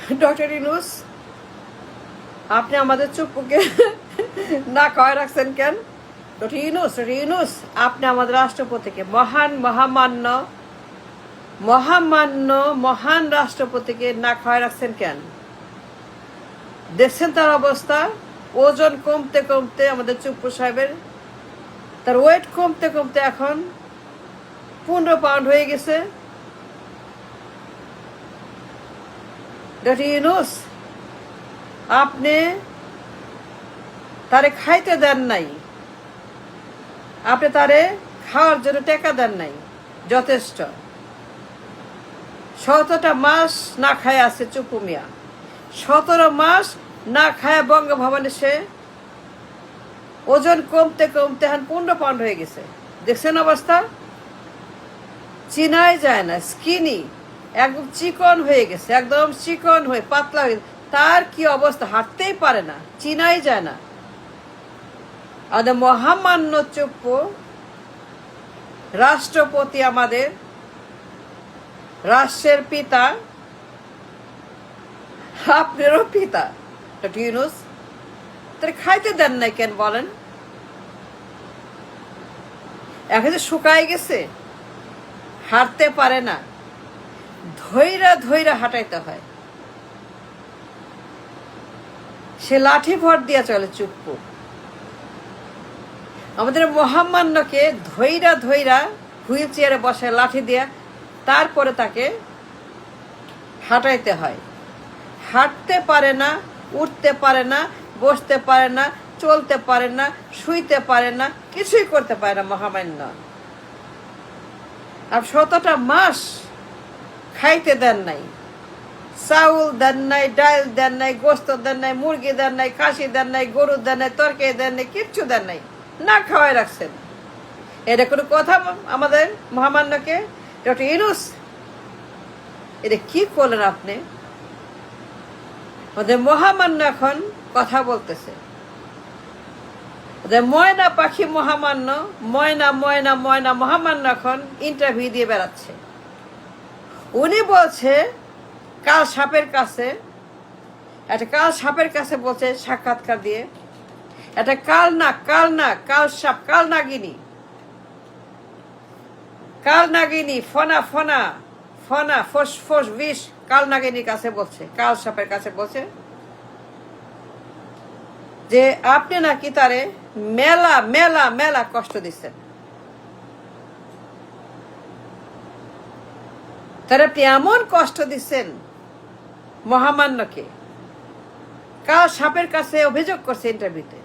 Doctor Yunus, আপনি আমাদের চুপ্পুকে না কয়ে রাখছেন কেন? ডক্টর ইউনূস, আপনি আমাদের রাষ্ট্রপতিকে, মহান রাষ্ট্রপতিকে না খাওয়াই রাখছেন কেন? দেখছেন তার অবস্থা, ওজন কমতে কমতে আমাদের চুপ্পু সাহেবের, তার ওয়েট কমতে কমতে এখন 15 পাউন্ড হয়ে গেছে। ডক্টর ইউনূস, আপনি তারে খাইতে দেন নাই, আপনি তারে খাওয়ার জন্য টাকা দেন নাই যথেষ্ট। 17টা মাস না খায় আছে চুপ্পু মিয়া, 17 মাস না খায় বঙ্গভবনে সে, ওজন কমতে কমতে এখন 15 পাউন্ড হয়ে গেছে। দেখছেন অবস্থা, চিনাই যায় না, স্কিনি, একদম চিকন হয়ে গেছে, একদম চিকন হয়ে পাতলা হয়ে গেছে। তার কি অবস্থা, হাঁটতেই পারে না, চিনাই যায় না। আমাদের মহামান্য চুপ্পু রাষ্ট্রপতি, আমাদের রাষ্ট্রের পিতা, আপনারও পিতা ডক্টর ইউনূস, তার খাইতে দেন নাই কেন বলেন? এখন যে শুকায় গেছে, হাঁটতে পারে না, ধৈরা ধৈরা হাঁটাইতে হয়, সে লাঠি ভর দিয়া চলে চুপ্পু। আমাদের মহামান্যকে ধৈরা ধৈরা হুইল চেয়ারে বসায় লাঠি দিয়া, তারপরে তাকে হাঁটাইতে হয়। হাঁটতে পারে না, উঠতে পারে না, বসতে পারে না, চলতে পারে না, শুইতে পারে না, কিছুই করতে পারে না মহামান্য। আর 17টা মাস খাইতে দেন নাই, চাউল দেন নাই, ডাল দেন নাই, গোস্ত দেন নাই, মুরগি দেন নাই, খাসি দেন নাই, গরু দেন নাই, তরকারি দেন নাই, কিচ্ছু দেন নাই, না খাওয়াই রাখছেন। এটা কোনো কথা আমাদের মহামান্যকে? ডক্টর ইউনূস, এটা কি করলেন আপনি? আমাদের মহামান্য এখন কথা বলতেছে, ওদের ময়না পাখি মহামান্য, ময়না ময়না ময়না মহামান্য এখন ইন্টারভিউ দিয়ে বেড়াচ্ছে। উনি বলছে কাল সাপের কাছে, একটা কাল সাপের কাছে বলছে সাক্ষাৎকার দিয়ে, এটা কাল সাপ, কাল নাগিনী ফনা ফনা ফনা ফোস ফোস বিষ, কাল নাগিনীর কাছে বলছে, কাল সাপের কাছে বলছে যে আপনি নাকি তারে মেলা মেলা মেলা কষ্ট দিচ্ছেন, তারা আপনি এমন কষ্ট দিচ্ছেন মহামান্যকে। কাল সাপের কাছে অভিযোগ করছে ইন্টারভিউতে।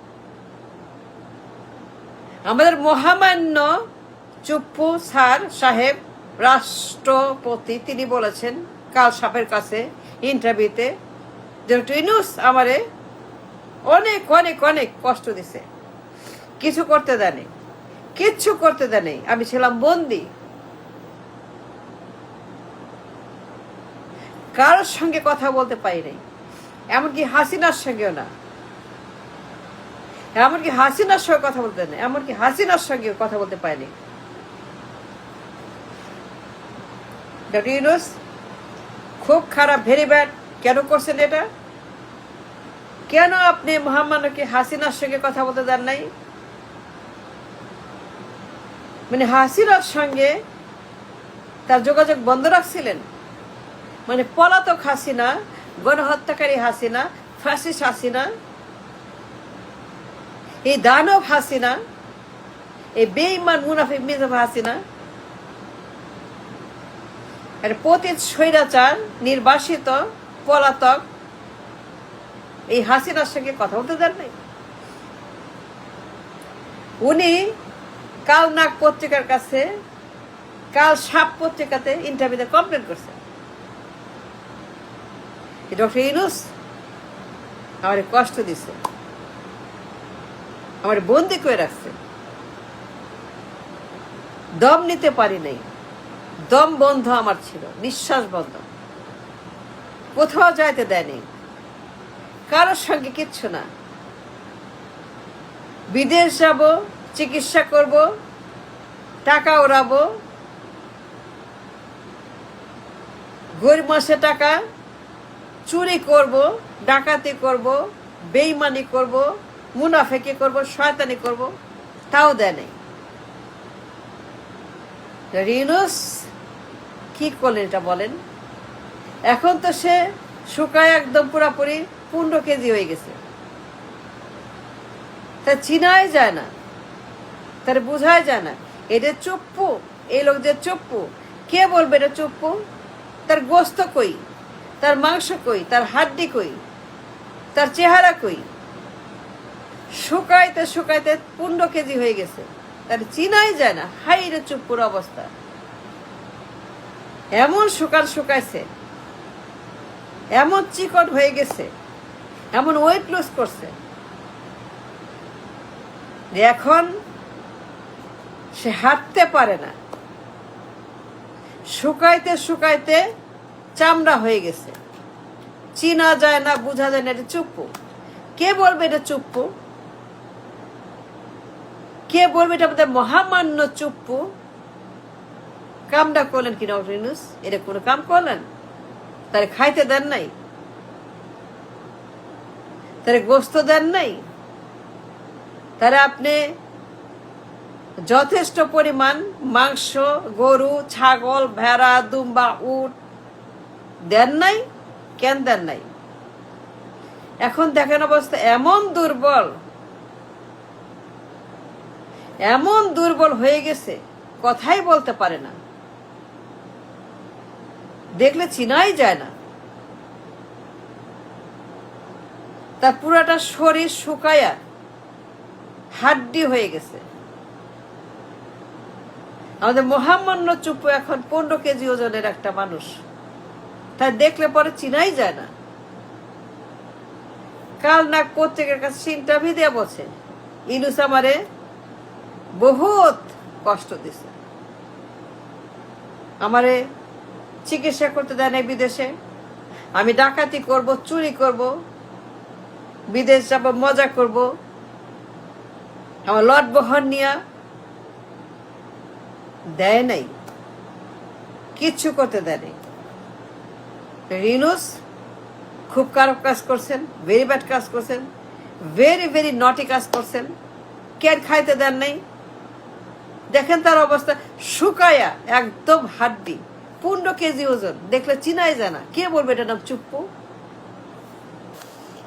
আমাদের মহামান্য চুপ্পু স্যার সাহেব রাষ্ট্রপতি, তিনি বলেছেন কাল সাপের কাছে ইন্টারভিউতে, ডক্টর ইউনূস আমারে অনেক অনেক অনেক কষ্ট দিছে, কিছু করতে দেয়নি, কিচ্ছু করতে দেয়নি, আমি ছিলাম বন্দি, কারোর সঙ্গে কথা বলতে পারি নাই, এমনকি হাসিনার সঙ্গেও না, এমনকি হাসিনার সঙ্গে কথা বলতে নেই, এমনকি হাসিনার সঙ্গে কথা বলতে পারিনি। ডক্টর ইউনূস খুব খারাপ, ভেরি ব্যাড। কেন করছেন এটা? কেন আপনি মহামান্যকে হাসিনার সঙ্গে কথা বলতে দেন নাই? মানে হাসিনার সঙ্গে তার যোগাযোগ বন্ধ রাখছিলেন? মানে পলাতক হাসিনা, গণহত্যাকারী হাসিনা, ফ্যাসিস্ট হাসিনা, এই দানব হাসিনা, এই বেঈমান মুনাফিক মিজাব হাসিনা, পতিত স্বৈরাচার নির্বাসিত পলাতক এই হাসিনার সঙ্গে কথা বলতে দেন নাই। উনি কাল নাগ পত্রিকার কাছে, কাল সাপ পত্রিকাতে ইন্টারভিউতে কমপ্লেন করছে, ডক্টর ইউনূস আমার কষ্ট দিছে, আমার বন্দি করে রাখছে, দম নিতে পারি নাই, দম বন্ধ আমার ছিল, নিঃশ্বাস বন্ধ, কোথাও যাইতে দেয়নি, কারোর সঙ্গে কিচ্ছু না। বিদেশ যাব, চিকিৎসা করব, টাকা ওড়াবো, গরিব মাসে টাকা চুরি করব, ডাকাতি করব, বেইমানি করব, মুনাফেকি করব, শয়তানি করব, তাও দেয় নাই। ইউনূস কি করলেন এটা বলেন? এখন তো সে শুকায় একদম পুরাপুরি 15 কেজি হয়ে গেছে। তা চিনাই যায় না, তার বোঝাই যায় না এটা চুপ্পু, এই লোক যে চুপ্পু। কে বলবে এটা চুপ্পু? তার গোস্ত কই, তার মাংস কই, তার হাড্ডি কই, তার চেহারা কই? শুকাইতে শুকাইতে 15 কেজি হয়ে গেছে, তার চিনাই যায় না। হাই রে চুপ্পুর অবস্থা, এমন শুকাইছে, এমন চিকট হয়ে গেছে, এমন ওয়েট লস করছে, এখন সে হাঁটতে পারে না। শুকাইতে শুকাইতে চামড়া হয়ে গেছে, চিনা যায় না, বোঝা যায় না এটা চুপ্পু। কে বলবে এটা চুপ্পু? কে বলবে এটা আমাদের মহামান্য চুপ্পু? কামটা করলেন কি ডক্টর ইউনূস? এটা কোনো কাম করলেন? তারে খাইতে দেন নাই, তারে গোস্ত দেন নাই, তারা আপনি যথেষ্ট পরিমাণ মাংস, গরু, ছাগল, ভেড়া, দুম্বা, উট দেন নাই? কেন দেন নাই? এখন দেখেন অবস্থা এমন দুর্বল, এমন দুর্বল হয়ে গেছে, কথাই বলতে পারে না, দেখলে চিনাই যায় না। তার পুরাটা শরীর শুকায়া হাড্ডি হয়ে গেছে। আমাদের মহামান্য চুপ্পু এখন 15 কেজি ওজনের একটা মানুষ, তাই দেখলে পরে চিনাই যায় না। কাল নাক পত্রিকার কাছে ইন্টারভিউ দিয়ে বলছে, ইউনূস আমারে বহুত কষ্ট দিছে, আমারে চিকিৎসা করতে দেয় নাই বিদেশে, আমি ডাকাতি করব, চুরি করব, বিদেশ যাব, মজা করব, আমার লট বহন নিয়া দেয় নাই, কিচ্ছু করতে দেয় নাই। ইউনূস খুব খারাপ কাজ করছেন, ভেরি ব্যাড কাজ করছেন, ভেরি ভেরি নটি কাজ করছেন। কেন খাইতে দেন নাই? দেখেন তার অবস্থা, শুকায়া একদম হাড্ডি, 15 কেজি ওজন, দেখলে চিনাই যায় না। কে বলবে এটা নাম চুপ্পু?